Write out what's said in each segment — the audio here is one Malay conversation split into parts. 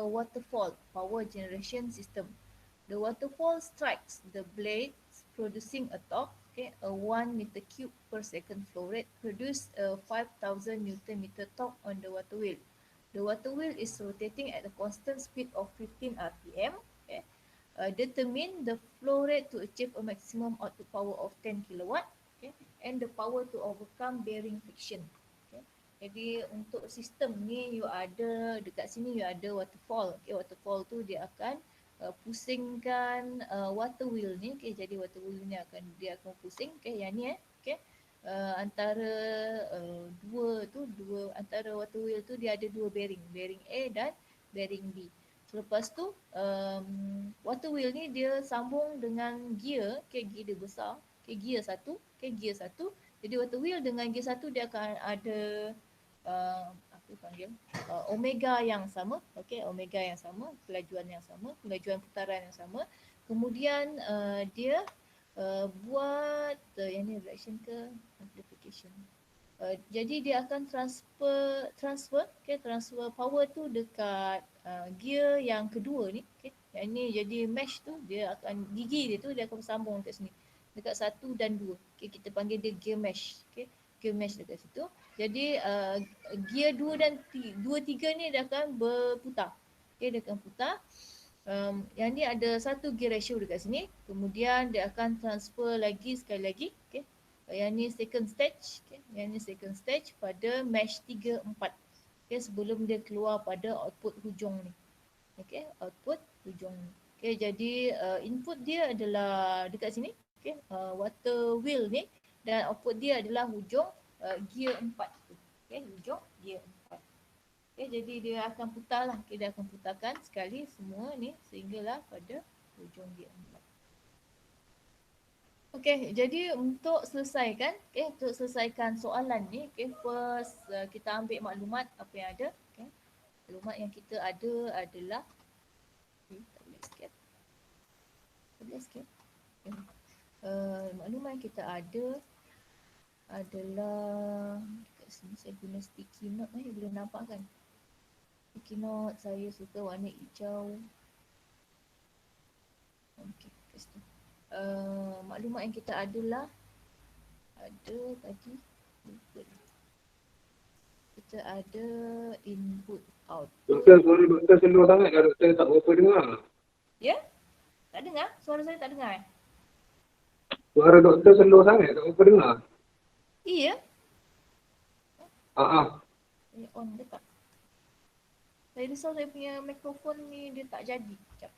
waterfall power generation system. The waterfall strikes the blades, producing a torque, okay, a 1 meter cube per second flow rate, produce a 5,000 Newton meter torque on the water wheel. The water wheel is rotating at a constant speed of 15 rpm. Okay. Determine the flow rate to achieve a maximum output power of 10 kilowatt, okay, and the power to overcome bearing friction. Okay. Jadi untuk sistem ni you ada dekat sini you ada waterfall. Okay, waterfall tu dia akan pusingkan water wheel ni. Okay, jadi water wheel ni dia akan pusing. Okay, yang ni okay. Antara antara water wheel tu dia ada dua bearing, bearing A dan bearing B. Selepas tu water wheel ni dia sambung dengan gear, okay, gear dia besar, okay, gear satu. Jadi water wheel dengan gear satu dia akan ada apa panggil omega yang sama, okay, omega yang sama, kelajuan yang sama, kelajuan putaran yang sama. Kemudian dia buat yang ni reaction ke amplification. Jadi dia akan transfer power tu dekat gear yang kedua ni, okay. Yang ni jadi mesh tu dia akan gigi dia tu dia akan sambung dekat sini. Dekat 1 dan 2. Okay, kita panggil dia gear mesh, okay. Gear mesh dekat situ. Jadi gear 2 dan 2 3 ni dia akan berputar. Okay, dia akan putar. Yang ni ada satu gear ratio dekat sini. Kemudian dia akan transfer lagi sekali lagi, okay. Yang ni second stage, okay. Yang ni second stage pada mesh 3 4. Okay, sebelum dia keluar pada output hujung ni. Okay, output hujung ni. Okay, jadi input dia adalah dekat sini, okay, water wheel ni, dan output dia adalah hujung gear 4 tu. Okay, hujung gear 4. Okay, jadi dia akan putar lah. Okay, dia akan putarkan sekali semua ni sehinggalah pada hujung gear 4. Okay, jadi untuk selesaikan, okay, untuk selesaikan soalan ni, okay, first kita ambil maklumat apa yang ada. Okay. Maklumat yang kita ada adalah tak boleh skip. Okay. Maklumat yang kita ada adalah dekat sini saya guna sticky note boleh nampak kan? Sticky note saya suka warna hijau. Okey, kat situ. Maklumat yang kita adalah ada tadi lupa. Kita ada input output. Doktor, suara doktor slow sangat kan doktor, tak berapa dengar. Ya? Tak dengar? Suara saya tak dengar? Suara doktor slow sangat, tak berapa dengar. Iya? Saya on ke tak? Saya risau saya punya mikrofon ni dia tak jadi. Sekejap.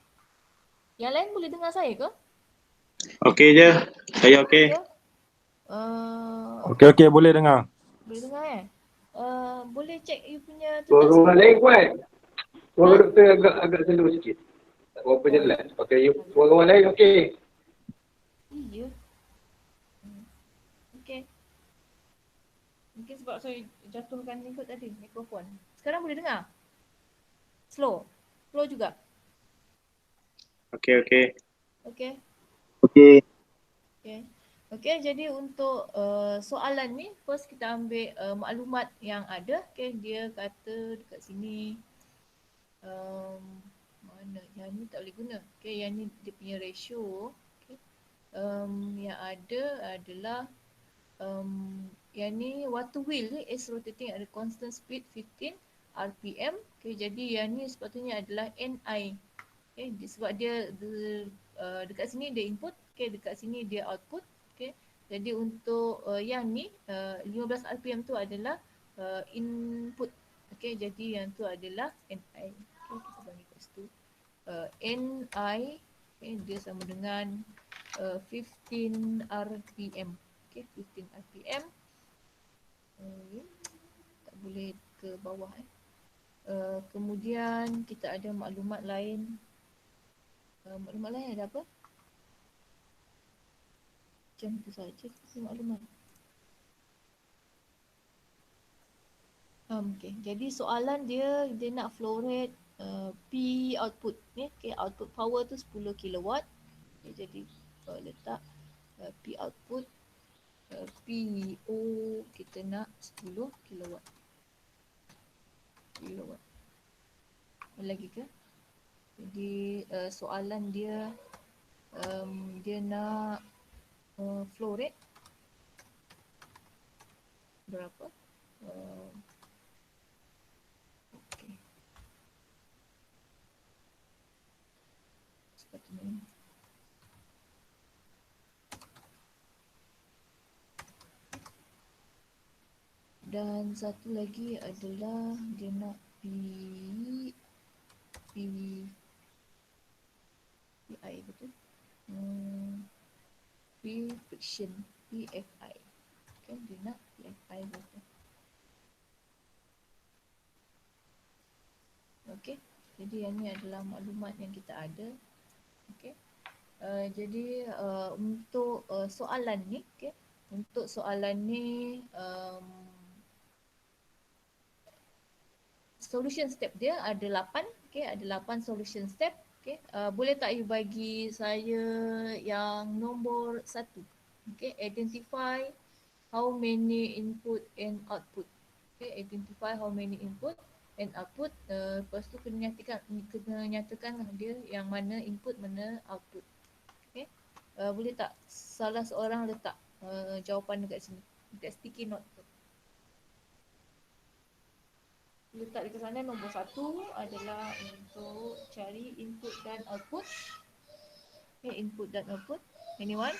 Yang lain boleh dengar saya ke? Okey je. Saya okey. Ya? Okey, boleh dengar. Boleh dengar boleh check you punya tu Suara tak? orang lain kuat. Suara doktor agak slow sikit. Tak berapa jelas. Pakai suara orang lain okey. Iya. Okey. Mungkin sebab saya jatuhkan ni kot tadi, mikrofon. Sekarang boleh dengar? Slow? Slow juga? Okey. Okey. Okey. Okey, jadi untuk soalan ni, first kita ambil maklumat yang ada. Okey, dia kata dekat sini mana? Yang ni tak boleh guna. Okey, yang ni dia punya ratio. Okey. Yang ada adalah yang ni water wheel ni is rotating at a constant speed 15 rpm. Okay, jadi yang ni sepatutnya adalah Ni. Okay, sebab dia dekat sini dia input, okay, dekat sini dia output. Okay, jadi untuk yang ni 15 rpm tu adalah input. Okay, jadi yang tu adalah Ni. Okay, kita bagi kat situ. Ni, okay, dia sama dengan 15 rpm. Okay, 15 rpm. Tak boleh ke bawah. Kemudian kita ada maklumat lain. Maklumat lain ada apa? Macam tu saja maklumat. Okay. Jadi soalan dia nak flow rate P output. Okay, output power tu 10 kilowatt. Okay, jadi letak P output PO kita nak 10 kilowatt. lagi ke? Jadi soalan dia dia nak flow rate berapa? Okay. Sepatutnya. Dan satu lagi adalah dia nak PI betul? P friction, PFI. Okay, dia nak PFI betul. Okay, jadi yang ni adalah maklumat yang kita ada. Okay, jadi untuk soalan ni, okay, untuk soalan ni solution step dia ada 8, okay, ada 8 solution step. Okay, boleh tak you bagi saya yang nombor 1? Okay, identify how many input and output. Okay, identify how many input and output. Lepas tu kena nyatakan dia yang mana input mana output. Okay, boleh tak salah seorang letak jawapan dekat sini, dekat sticky note tu. Letak dekat sana nombor 1 adalah untuk cari input dan output. Okay, input dan output. Anyone?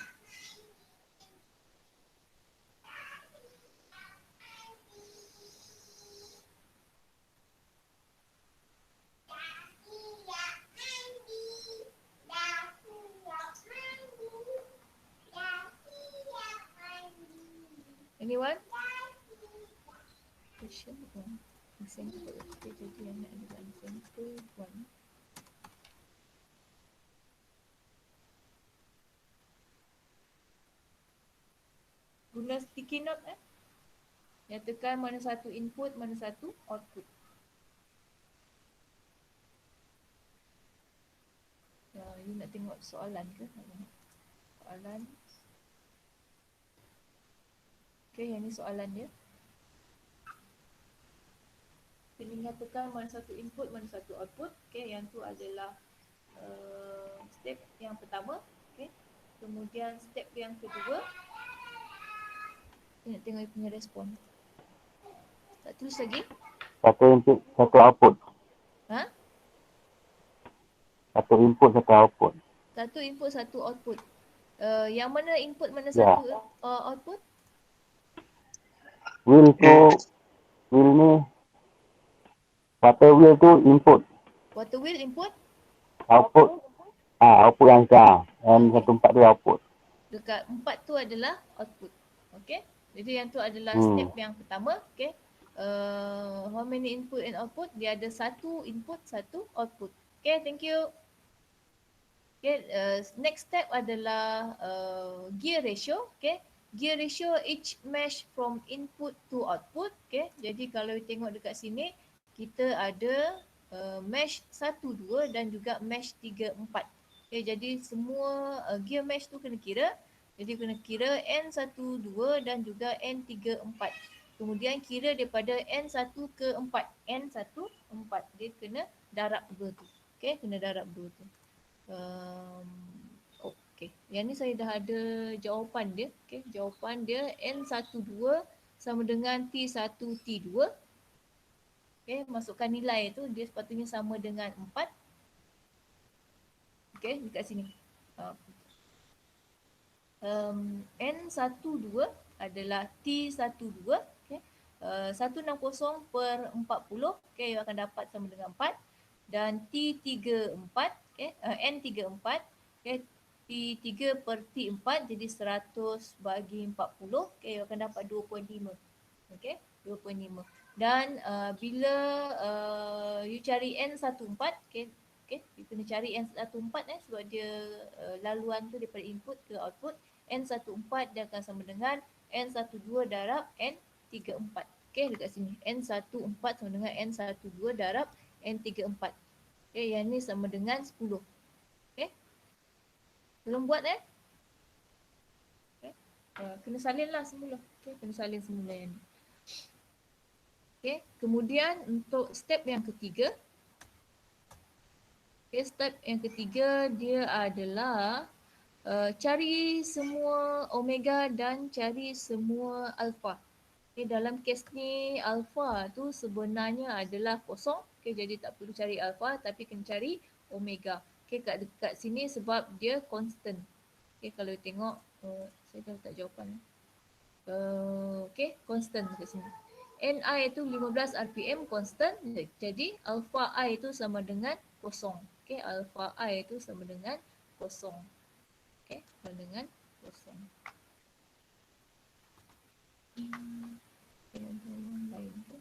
Anyone? Question 1. Example. Okay, jadi yang nak adalah example 1. Guna sticky note nyatakan mana satu input, mana satu output. You nak tengok soalan ke? Soalan. Okay, yang ni soalan dia. Kena nyatakan mana satu input, mana satu output. Okay, yang tu adalah step yang pertama. Okay, kemudian step yang kedua. Kita nak tengok dia punya respon. Tak tulis lagi? Satu input, satu output. Ha? Satu input, satu output. Satu input, satu output. Yang mana input, mana satu output? Wheel ni, water wheel tu input. Water wheel input? Output, output yang sekarang. M14 tu output. Dekat 4 tu adalah output. Okay. Jadi yang tu adalah step yang pertama. Okay. How many input and output? Dia ada satu input, satu output. Okay, thank you. Okay, next step adalah gear ratio. Okay, gear ratio each mesh from input to output. Okay, jadi kalau you tengok dekat sini, kita ada mesh 1, 2 dan juga mesh 3, 4. Okay, jadi semua gear mesh tu kena kira. Jadi kena kira N1, 2 dan juga N3, 4. Kemudian kira daripada N1 ke 4. N1, 4. Dia kena darab 2 tu. Okay, kena darab 2 tu. Okay, yang ni saya dah ada jawapan dia. Okay, jawapan dia N12 sama dengan T1, T2. Okay, masukkan nilai tu, dia sepatutnya sama dengan 4. Okay, dekat sini. N12 adalah T12. Okay, 160 per 40. Okay, you akan dapat sama dengan 4. Dan T34, okay, N34, okay, T3 per T4 jadi 100 bagi 40, okay, you akan dapat 2.5. Okay, 2.5. Dan bila you cari N14, okay, you kena cari N14 sebab dia laluan tu daripada input ke output. N14 dia akan sama dengan N12 darab N34. Okay, dekat sini. N14 sama dengan N12 darab N34. Okay, yang ni sama dengan 10. Okay. Belum buat Okay. Kena salin lah semula. Okay, kena salin semula yang ni. Okay, kemudian untuk step yang ketiga. Okay, step yang ketiga dia adalah cari semua omega dan cari semua alpha. Okay, dalam kes ni alpha tu sebenarnya adalah kosong. Okay, jadi tak perlu cari alpha tapi kena cari omega. Okay, kat sini sebab dia constant. Okay, kalau tengok saya dah letak jawapan. Okay, constant kat sini. Ni itu 15 rpm constant. Jadi alpha I itu sama dengan kosong. Okay, alpha I itu sama dengan kosong. Okay, sama dengan kosong. Yang lain tu.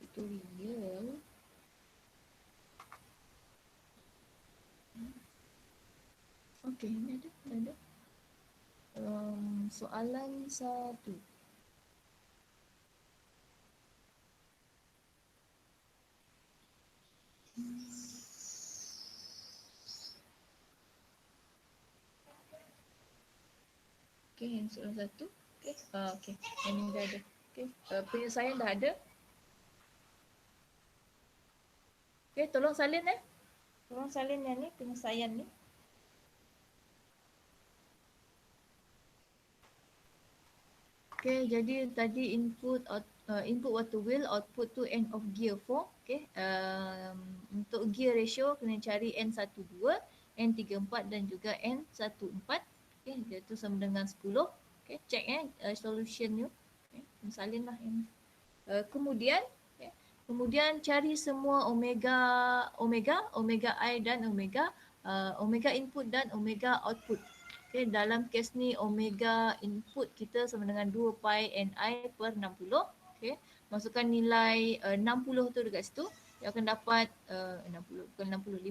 Tutorial. Okay, ini ada. Soalan 1. Okay, yang soalan 1. Okay, okay. Yang ni dah ada. Okay, penyelesaian dah ada. Okay, tolong salin Tolong salin yang ni, penyelesaian ni. Okay, jadi tadi input water wheel, output tu end of gear 4. Okay, untuk gear ratio kena cari N12, N34 dan juga N14. Okay, dia tu sama dengan 10. Okay, check solution you. Okay, salin lah ini. Kemudian cari semua omega I dan omega input dan omega output. Okay, dalam kes ni omega input kita sama dengan 2 pi Ni per 60. Okay, masukkan nilai 60 tu dekat situ. You akan dapat 15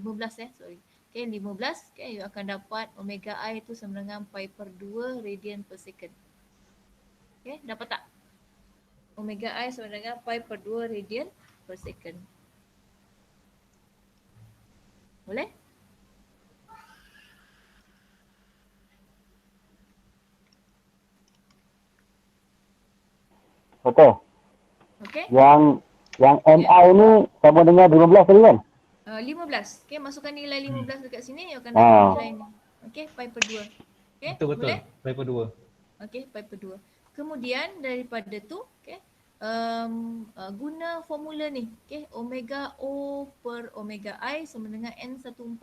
sorry. Okay, 15. Okay, you akan dapat omega I tu sama dengan pi per 2 radian per second. Okay, dapat tak? Omega I sama dengan pi per 2 radian per second. Boleh? Betul. Okay. Yang NI ni sama dengan 15 tadi kan? 15. Okay, masukkan nilai 15 dekat sini, you akan dapat nilai ni. Okay, pi per 2. Okay, Betul. boleh? Pi per 2. Okay, pi per 2. Kemudian daripada tu, okay, guna formula ni. Okay, omega O per omega I sama dengan N14.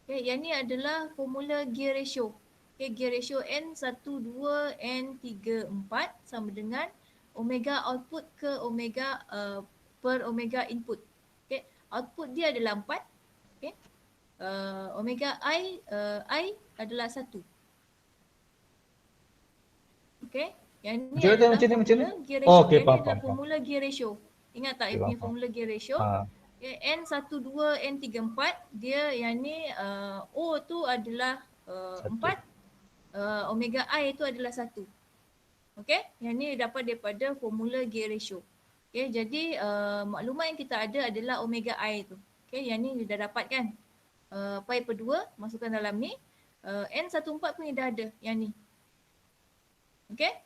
Okay, yang ni adalah formula gear ratio. Okay, gear ratio N12, N34 sama dengan omega output ke omega per omega input. Okay, output dia adalah 4. Okay, omega I adalah 1. Okay, yang ni adalah formula gear ratio. Okay, Yang ni adalah formula gear ratio. Ingat tak Okay, punya formula gear ratio? Okay, N12, N34 dia yang ni O tu adalah 4, omega I tu adalah 1. Okay, yang ni dapat daripada formula gear ratio. Okay, jadi maklumat yang kita ada adalah omega I tu. Okay, yang ni dah dapat kan? Pi per 2 masukkan dalam ni. N14 pun dah ada yang ni. Okay,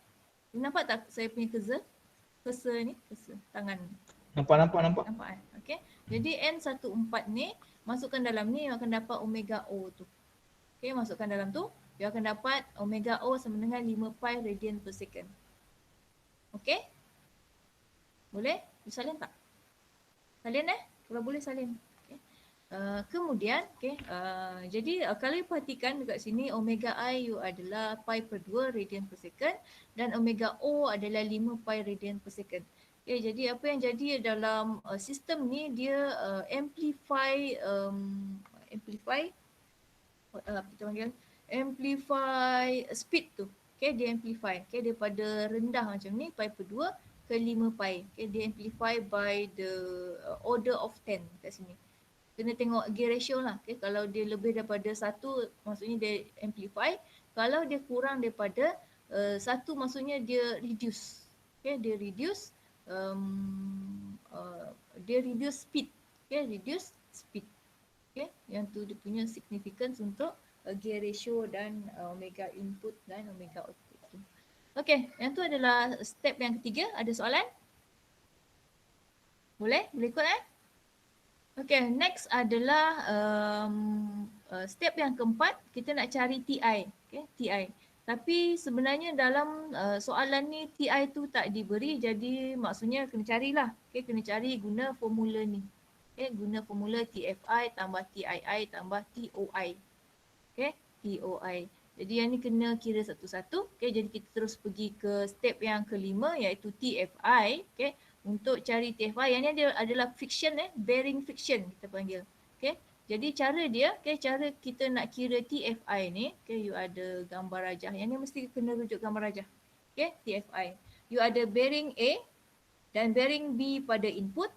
nampak tak saya punya cursor ni, cursor tangan ni. Nampak. Nampak kan? Okay. Jadi N14 ni masukkan dalam ni, you akan dapat omega O tu. Okay, masukkan dalam tu, you akan dapat omega O sama dengan 5 pi radian per second. Okay? Boleh? You salin tak? Salin Kalau boleh salin. Okay. Kemudian, okay, jadi kalau you perhatikan dekat sini, omega I you adalah pi per 2 radian per second dan omega O adalah 5 pi radian per second. Okay, jadi apa yang jadi dalam sistem ni dia amplify speed tu. Okay, dia amplify. Okay, daripada rendah macam ni pi per 2 ke 5 pi. Okay, dia amplify by the order of 10 kat sini. Kena tengok gear ratio lah. Okay, kalau dia lebih daripada 1 maksudnya dia amplify. Kalau dia kurang daripada 1 maksudnya dia reduce. Okay, dia reduce speed. Okay, reduce speed. Okay, yang tu dia punya significance untuk gear ratio dan omega input dan omega output tu. Okay, yang tu adalah step yang ketiga. Ada soalan? Boleh? Boleh ikut Okay, next adalah step yang keempat, kita nak cari TI. Okay, TI. Tapi sebenarnya dalam soalan ni TI tu tak diberi, jadi maksudnya kena carilah. Okay, kena cari guna formula ni. Okay, guna formula TFI tambah TII tambah TOI. Okay, TOI. Jadi yang ni kena kira satu-satu. Okay, jadi kita terus pergi ke step yang kelima iaitu TFI. Okay, untuk cari TFI, yang ni adalah friction, bearing friction kita panggil. Okay, jadi cara dia, okay, cara kita nak kira TFI ni, okay, you ada gambar rajah. Yang ni mesti kena rujuk gambar rajah. Okay, TFI. You ada bearing A dan bearing B pada input.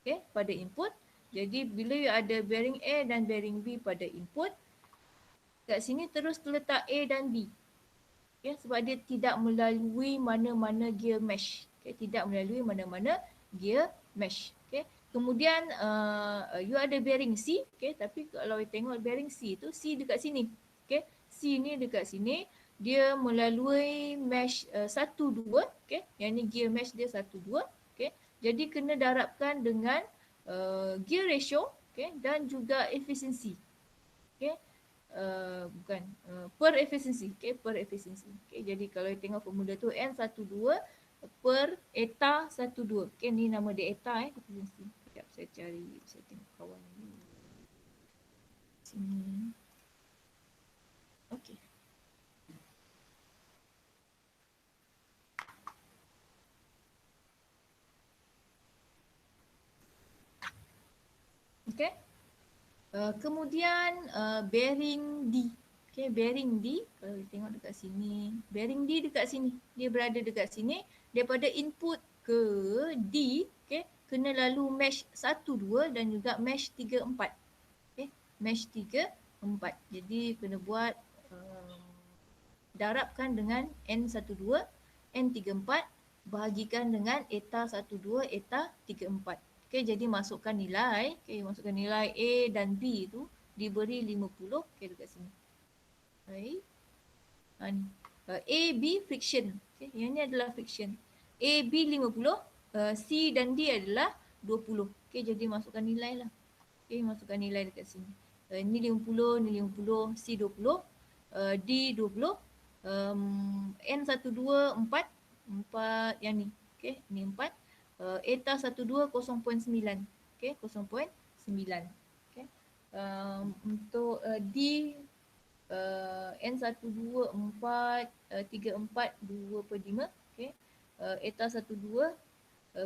Okay, pada input. Jadi bila you ada bearing A dan bearing B pada input, kat sini terus terletak A dan B. Okay, sebab dia tidak melalui mana-mana gear mesh. Okay, tidak melalui mana-mana gear mesh. Okay. Kemudian you ada bearing C. Okay, tapi kalau you tengok bearing C tu, C dekat sini. Okay, C ni dekat sini. Dia melalui mesh 1, 2. Okay, yang ni gear mesh dia 1, 2. Okay, jadi kena darabkan dengan gear ratio, okay, dan juga efisiensi. Okay. Per efisiensi. Okay, per efisiensi. Okay, jadi kalau you tengok formula tu N12 per eta 12. Okay, ni nama dia eta efisiensi. Sekejap saya cari, saya tengok kawan ni. Sini. Okay. Okay. Kemudian bearing D. Okay, bearing D, kalau kita tengok dekat sini, bearing D dekat sini. Dia berada dekat sini. Daripada input ke D, okay, kena lalu mesh 1, 2 dan juga mesh 3, 4. Okay, mesh 3, 4. Jadi kena buat darabkan dengan N12, N34, bahagikan dengan eta 12, eta 34. Okay, jadi masukkan nilai. Okay, masukkan nilai A dan B tu diberi 50. Okay, dekat sini. Baik. A, B friction. Okay, yang ni adalah friction. A, B 50. C dan D adalah 20. Okay, jadi masukkan nilai lah. Okay, masukkan nilai dekat sini. Ni 50, ni 50, C 20, D 20. N12 4 yang ni. Okay, ni 4. Eta 12 0.9. Okay, 0.9. Okay. Untuk D N12 4 3 4 2/5. Okay. Eta 12 0.9,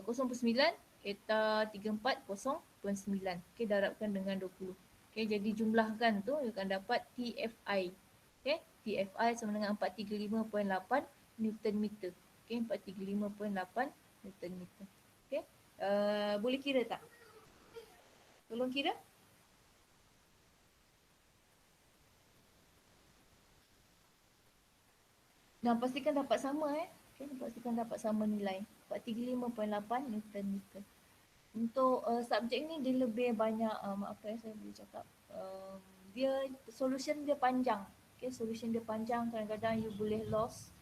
eta 34 0.9. Okay, darabkan dengan 20. Okay, jadi jumlahkan tu you akan dapat TFI. Okay, TFI sama dengan 435.8 Newton meter. Okay, 435.8 Newton meter. Okay, boleh kira tak? Tolong kira. Dan pastikan dapat sama Okay, pastikan dapat sama nilai. 435.8 Newton meter. Untuk subjek ni dia lebih banyak apa yang saya boleh cakap. Dia solution dia panjang. Okay, solution dia panjang, kadang-kadang you boleh lost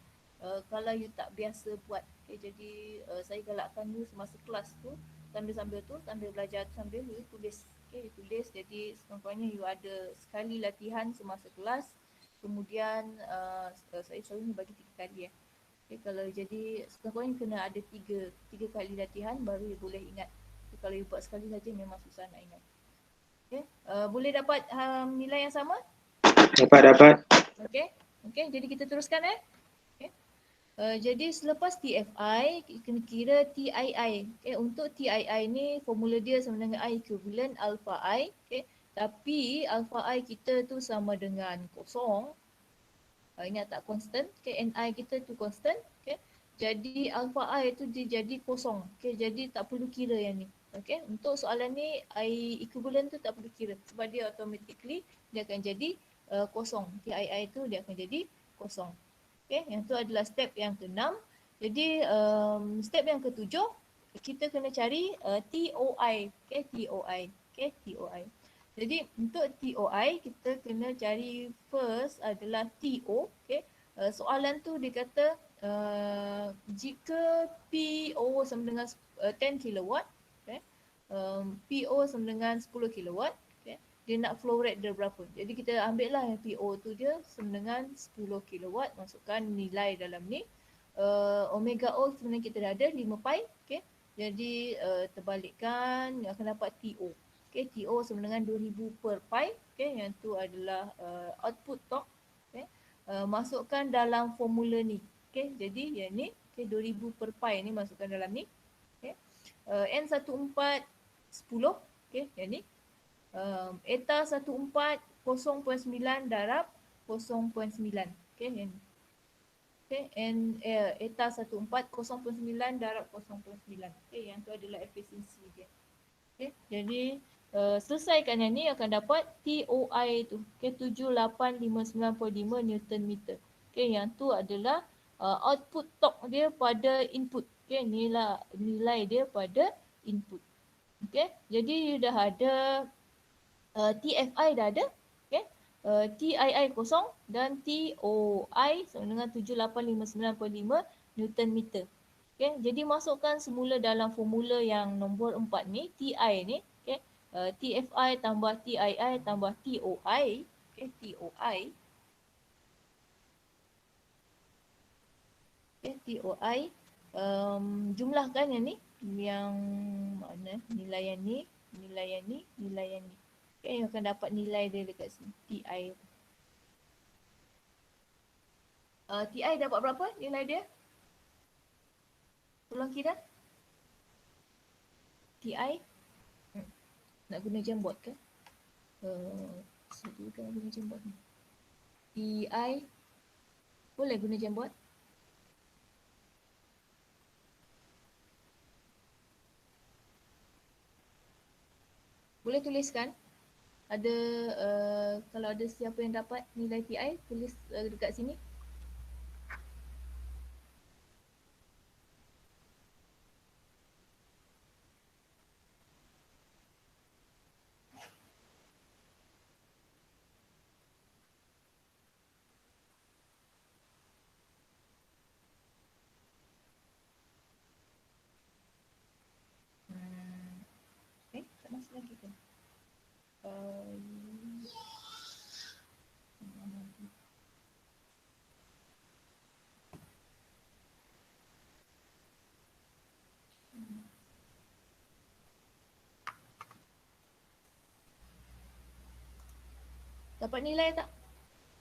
kalau you tak biasa buat. Okay, jadi saya galakkan you semasa kelas tu, sambil-sambil tu, sambil belajar tu, sambil you tulis. Okay, you tulis, jadi sekurang-kurangnya you ada sekali latihan semasa kelas. Kemudian saya selalu bagi 3 kali Okay, kalau jadi sekurang-kurangnya kena ada 3 kali latihan baru you boleh ingat. Okay, kalau you buat sekali saja memang susah nak ingat. Okay, boleh dapat nilai yang sama? Dapat. Okay, jadi kita teruskan Okay. Jadi selepas TFI, kena kira TII. Okay, untuk TII ni formula dia sama dengan I equivalent alpha I. Okay, tapi alpha I kita tu sama dengan kosong. Ini tak constant. Okay, NI kita tu constant. Okay, jadi alpha I tu dia jadi kosong. Okay, jadi tak perlu kira yang ni. Okay, untuk soalan ni I equivalent tu tak perlu kira sebab dia automatically dia akan jadi kosong. TII tu dia akan jadi kosong. Okay, yang tu adalah step yang ke-6. Jadi step yang ke-7 kita kena cari TOI. Okay, TOI. Okay, TOI. Jadi untuk TOI kita kena cari first adalah TO. Okay, soalan tu dia kata jika PO sama dengan 10 kilowatt, Okay. PO sama dengan 10 kilowatt. Okay. Dia nak flow rate dia berapa. Jadi kita ambil lah yang PO tu dia sama dengan 10 kilowatt. Masukkan nilai dalam ni. Omega O sebenarnya kita dah ada 5 pi. Okay. Jadi terbalikkan akan dapat TO. Okay. TO sama dengan 2000 per pi. Okay. Yang tu adalah output torque. Okay. Masukkan dalam formula ni. Okay. Jadi yang ni okay, 2000 per pi ni masukkan dalam ni. Okay. N14 10. Okay. Yang ni. Eta 14 0.9 darab 0.9. Okay. Yang ni. Okay, eta 14 0.9 darab 0.9. Okay, yang tu adalah efisiensi dia. Okay, jadi selesaikan yang ni akan dapat TOI tu. Okay, 78595 Newton meter. Okay, yang tu adalah output torque dia pada input. Okay, nilai dia pada input. Okay, jadi dah ada TFI dah ada. Okay. TII kosong dan TOI sama dengan 78595 Newton meter. Okay, jadi masukkan semula dalam formula yang nombor 4 ni, TI ni. Okay. TFI tambah TII tambah TOI. Okay, TOI. Okay, TOI. Jumlahkan yang ni. Yang mana? Nilai yang ni, nilai yang ni, nilai yang ni. Okay, akan dapat nilai dia dekat sini, TI. TI dapat berapa nilai dia? Tolong kira. TI. Nak guna jamboard ke? Sebab kan guna jamboard ni. TI. Boleh guna jamboard? Boleh tuliskan? Ada kalau ada siapa yang dapat nilai TI, tulis dekat sini. Tak masuk lagi ke? Dapat nilai tak?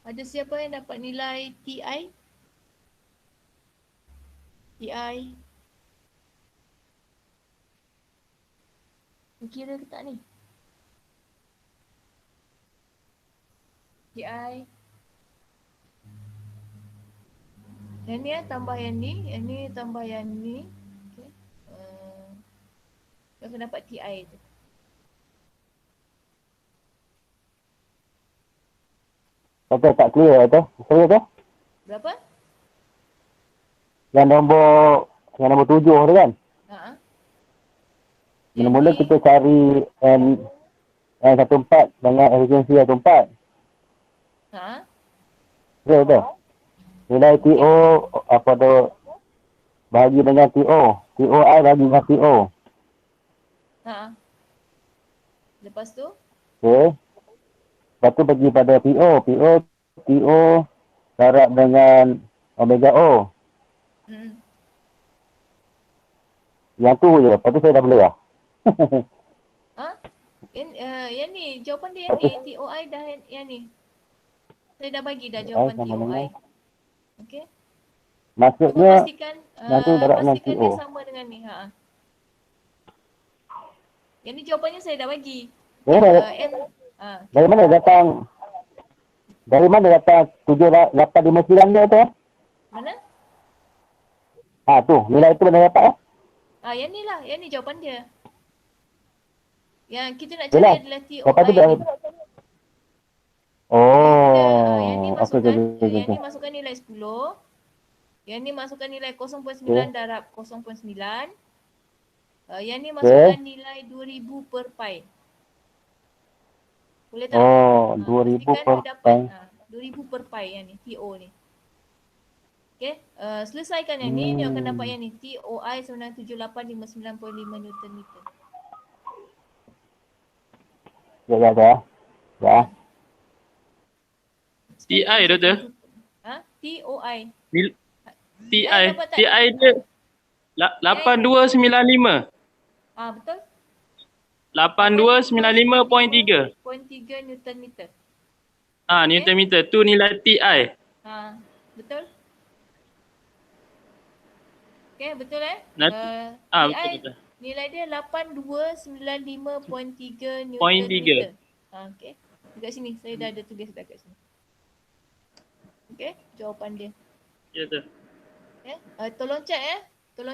Ada siapa yang dapat nilai TI? TI. Kira ke tak ni? TI. Yang ni tambah yang ni. Yang ni tambah yang ni. Okay. Dia akan dapat TI tu. Betul tak clear tu? Saya tu? Berapa? Yang nombor 7 tu kan? Haa. Mula-mula kita cari N14 dengan efisiensi 14. Haa. Betul tu? Nilai TO apa tu bagi dengan TO. TOI bagi dengan TO. Haa. Lepas tu? Okay. Lepas tu bagi pada PO. TO darab dengan omega O. Yang tu je. Lepas tu saya dah boleh lah. Yang ni, jawapan dia yang ni. TOI dah yang ni. Saya dah bagi dah jawapan TOI. Okey. Maksudnya, pastikan pastikan dia sama dengan ni. Ha. Yang ni jawapannya saya dah bagi. Dari mana datang 7859 dia tu? Mana? Tu, nilai tu mana dapat Yang ni lah, yang ni jawapan dia. Yang kita nak cari adalah TOI ni. Yang ni masukkan, yang ni masukkan nilai 10. Yang ni masukkan nilai 0.9 darab 0.9. Yang ni masukkan nilai 2000 per pi. Boleh tak? 2000 per pi. 2000 per pi yang ni, TO ni. Okay, selesaikan yang ni, dia akan dapat yang ni. TOI sebenarnya 7859.5 Newton meter. Ya. Ya. TI doktor. TOI. TI. dapat tak? TI dia 8295. Betul? 8295.3. 0.3 Newton meter. Newton meter tu nilai TI. Betul? Okay, betul Betul TI betul. nilai dia 8295.3 Newton Point 3. meter. Okay. Dekat sini, saya dah ada tulis dah kat sini. Okay, jawapan dia. Ya tu. Okay. Tolong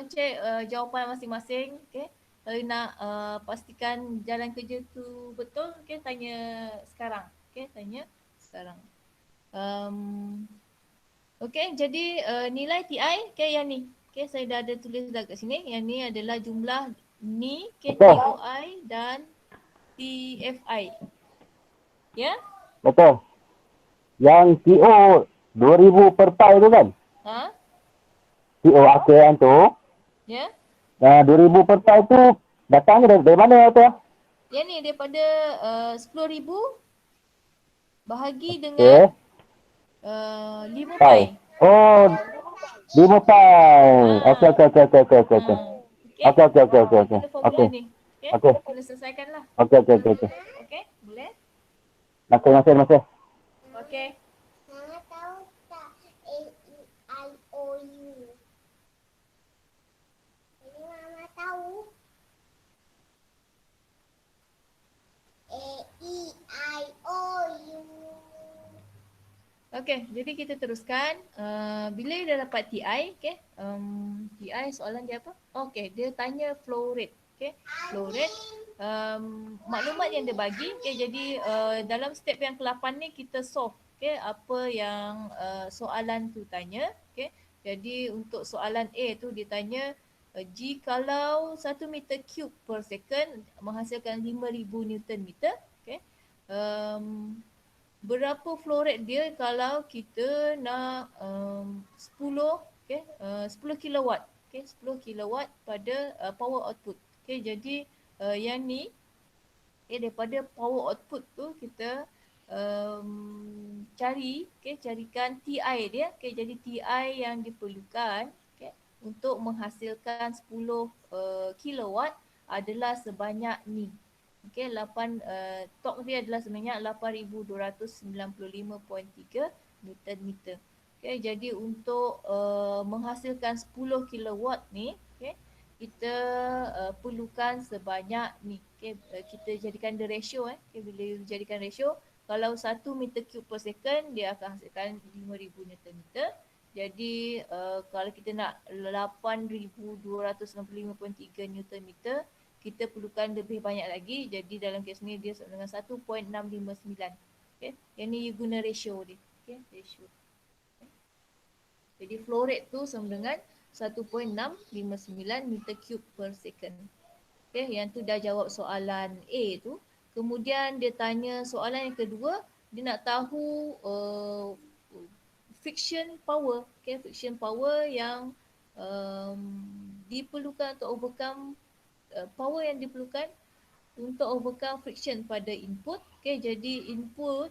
check jawapan masing-masing. Okay. Kalau nak pastikan jalan kerja tu betul, okay, tanya sekarang. Okay, tanya sekarang. Okay, jadi nilai TI, okay, yang ni. Okay, saya dah ada tulis dah kat sini. Yang ni adalah jumlah ni, okay, TOI dan TFI. Ya? Betul. Yang TO 2000 per pi tu kan? TO akhir tu. Ya? 2000 per pi tu datangnya dari mana tu? Yang ni daripada 10,000 bahagi dengan 5 pi. Oh, 5 pi. Okey. Kita formula ni. Okay? Kita selesaikanlah. Okey. Okay, boleh? Masih. Okay. Mama tahu tak A-E-I-O-U? Ini Mama tahu. A-E-I-O-U. Okay, jadi kita teruskan. Bila dah dapat TI, okay. TI soalan dia apa? Okay, dia tanya flow rate. Okay, flow rate. Maklumat yang dia bagi, okay, jadi dalam step yang ke-8 ni kita solve, okay, apa yang soalan tu tanya, okay. Jadi untuk soalan A tu dia tanya jikalau 1 meter cube per second menghasilkan 5,000 Newton meter, okay. Berapa flow rate dia kalau kita nak 10 kilowatt, okay, 10 kilowatt pada power output. Okay, jadi yang ni, okay, daripada power output tu kita carikan TI dia. Okay, jadi TI yang diperlukan, okay, untuk menghasilkan 10 kilowatt adalah sebanyak ni. Okay, torque dia adalah sebanyak 8,295.3 Newton meter. Okay, jadi untuk menghasilkan 10 kilowatt ni, okay, kita perlukan sebanyak ni. Okay, kita jadikan the ratio. Okay, bila jadikan ratio, kalau 1 meter cube per second dia akan hasilkan 5,000 Newton meter. Jadi kalau kita nak 8,295.3 Newton meter, kita perlukan lebih banyak lagi. Jadi dalam kes ni dia sama dengan 1.659. Okay, yang ni you guna ratio dia. Okay, ratio. Okay. Jadi flow rate tu sama dengan 1.659 meter cube per second. Okay, yang tu dah jawab soalan A tu. Kemudian dia tanya soalan yang kedua, dia nak tahu friction power. Okay, friction power yang diperlukan untuk overcome power yang diperlukan untuk overcome friction pada input. Okay, jadi input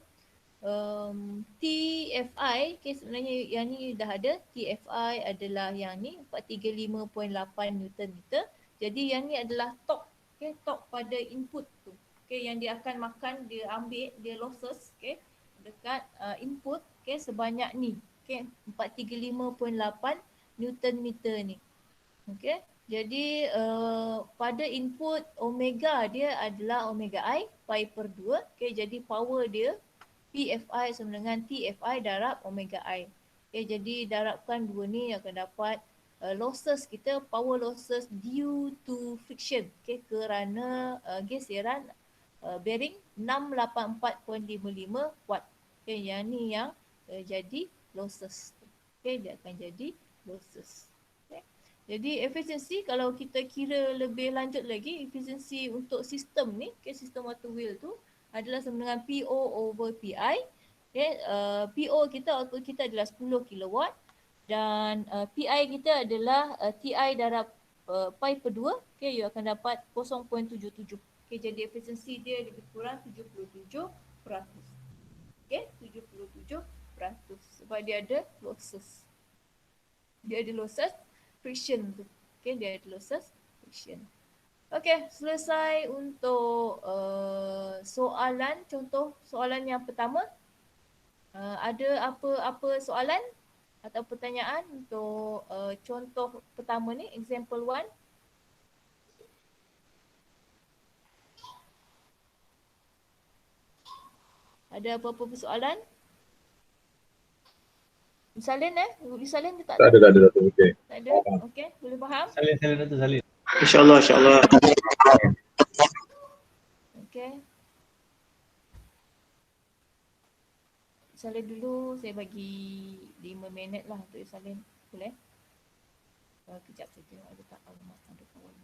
TFI, okay, sebenarnya yang ni dah ada. TFI adalah yang ni 435.8 Newton meter. Jadi yang ni adalah torque, okay, torque pada input tu. Okay, yang dia akan makan, dia ambil, dia losses, okay, dekat input, okay, sebanyak ni. Okay, 435.8 Newton meter ni. Okay, jadi pada input omega dia adalah omega I pi per 2. Okay, jadi power dia PFI sama dengan TFI darab omega I. Okay, jadi darabkan dua ni akan dapat losses kita, power losses due to friction. Okay, kerana geseran bearing 684.55 watt. Okay, yang ni yang jadi losses. Okay, dia akan jadi losses. Okay. Jadi efisiensi, kalau kita kira lebih lanjut lagi, efisiensi untuk sistem ni, okay, sistem water wheel tu adalah sama dengan PO over PI. Okay, PO kita, output kita adalah 10 kilowatt dan PI kita adalah TI darab pi per 2. Okay, you akan dapat 0.77. Okay, Okay, jadi efisiensi dia lebih kurang 77%. Okay, 77%. Sebab dia ada losses. Dia ada losses friction tu. Okay, dia ada losses friction. Okay, selesai untuk soalan, contoh soalan yang pertama. Ada apa-apa soalan atau pertanyaan untuk contoh pertama ni, example 1? Ada apa-apa persoalan? Salin Salin dia tak Tak ada? ada. Okey. Tak ada? Okey, boleh faham? InsyaAllah, insyaAllah. Okey. Salin dulu, saya bagi 5 minit lah untuk salin. Boleh? Kejap saja, ada tak alamat, ada kawan.